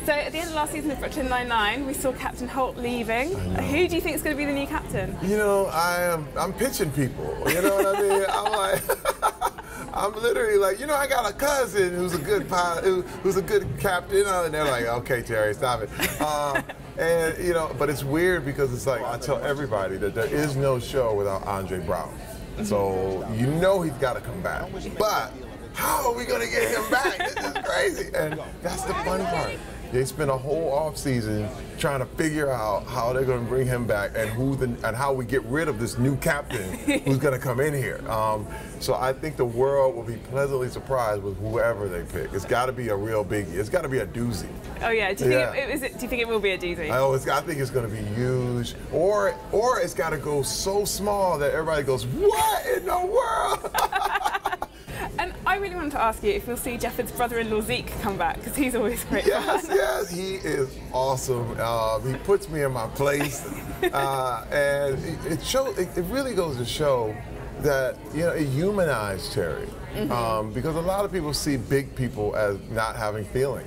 So at the end of last season of Brooklyn Nine-Nine, we saw Captain Holt leaving. Who do you think is going to be the new captain? You know, I'm pitching people. You know what I mean? I'm like, I'm literally like, you know, I got a cousin who's a good pilot, who's a good captain, and they're like, okay, Terry, stop it. And you know, but it's weird because it's like I tell everybody that there is no show without Andre Brown. So you know he's got to come back. But how are we going to get him back? This is crazy. And that's the fun part. They spent a whole off season trying to figure out how they're going to bring him back and and how we get rid of this new captain who's going to come in here. So I think the world will be pleasantly surprised with whoever they pick. It's got to be a real biggie. It's got to be a doozy. Oh yeah. Do you think it will be a doozy? I think it's going to be huge, or it's got to go so small that everybody goes, "What in the world?" And I really wanted to ask you if you'll see Jefford's brother-in-law Zeke come back, because he's always great fun. Yes, he is awesome. He puts me in my place, and it really goes to show that, you know, it humanized Terry, because a lot of people see big people as not having feeling,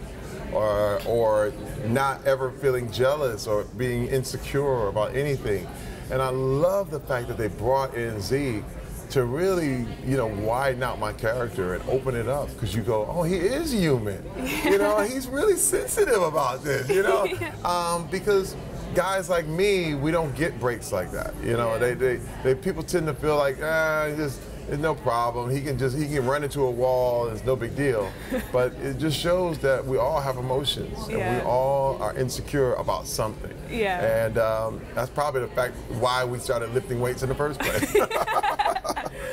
or not ever feeling jealous or being insecure about anything. And I love the fact that they brought in Zeke to really, you know, widen out my character and open it up, because you go, oh, he is human. You know, he's really sensitive about this, you know, because guys like me, we don't get breaks like that. You know, people tend to feel like, it's no problem. He can run into a wall. It's no big deal. But it just shows that we all have emotions, and we all are insecure about something. Yeah. And that's probably the fact why we started lifting weights in the first place.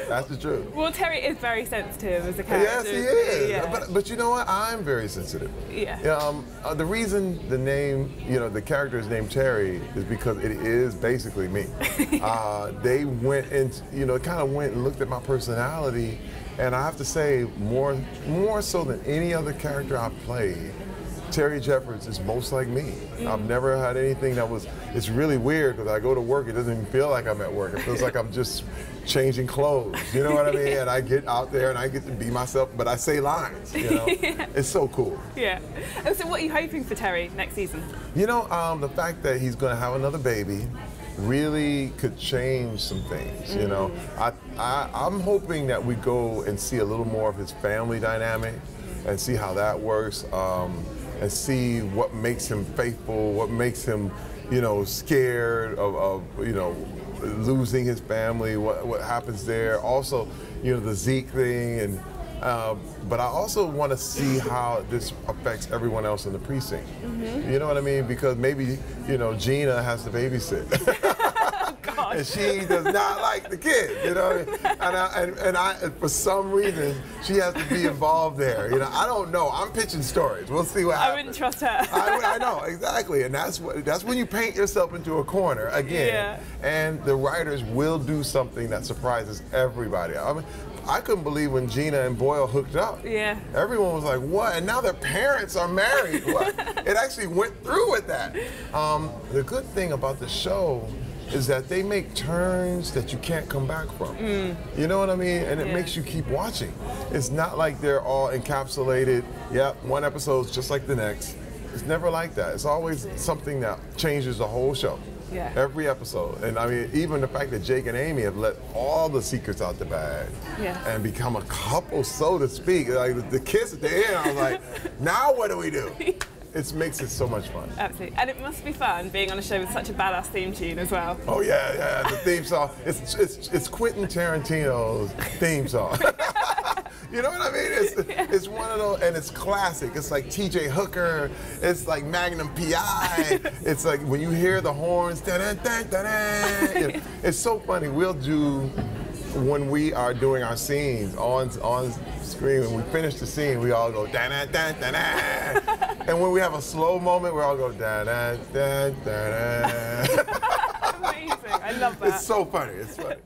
That's the truth. Well, Terry is very sensitive as a character. Yes, he is. Yeah. But you know what? I'm very sensitive. Yeah. The reason the name, you know, the character is named Terry is because it is basically me. They went and, you know, kind of went and looked at my personality, and I have to say, more so than any other character I've played, Terry Jeffords is most like me. I've never had anything that was, it's really weird because I go to work, it doesn't even feel like I'm at work. It feels like I'm just changing clothes, you know what I mean? And I get out there and I get to be myself, but I say lines, you know? It's so cool. Yeah. And so what are you hoping for Terry next season? You know, the fact that he's going to have another baby really could change some things, you know? I'm hoping that we go and see a little more of his family dynamic and see how that works. And see what makes him faithful, what makes him, you know, scared of you know, losing his family, what happens there. Also, you know, the Zeke thing, and but I also want to see how this affects everyone else in the precinct. You know what I mean? Because maybe, you know, Gina has to babysit. And she does not like the kid, you know, and for some reason she has to be involved there. You know, I don't know. I'm pitching stories. We'll see what happens. I wouldn't trust her. I know, exactly, and that's when you paint yourself into a corner again. And the writers will do something that surprises everybody. I mean, I couldn't believe when Gina and Boyle hooked up. Yeah. Everyone was like, what? And now their parents are married. What? It actually went through with that. The good thing about the show is that they make turns that you can't come back from. You know what I mean? And it makes you keep watching. It's not like they're all encapsulated, one episode's just like the next. It's never like that. It's always something that changes the whole show. Every episode. And I mean, even the fact that Jake and Amy have let all the secrets out the bag and become a couple, so to speak. Like the kiss at the end, I was like, now what do we do? It makes it so much fun. Absolutely. And it must be fun being on a show with such a badass theme tune as well. Oh yeah, the theme song. It's Quentin Tarantino's theme song. You know what I mean? It's one of those, and it's classic. It's like T.J. Hooker. It's like Magnum P.I. It's like when you hear the horns, da-da-da-da-da. It's so funny. We'll do, when we are doing our scenes on screen, when we finish the scene, we all go da-da-da-da-da. And when we have a slow moment, we all go da-da-da-da-da. Amazing. I love that. It's so funny. It's funny.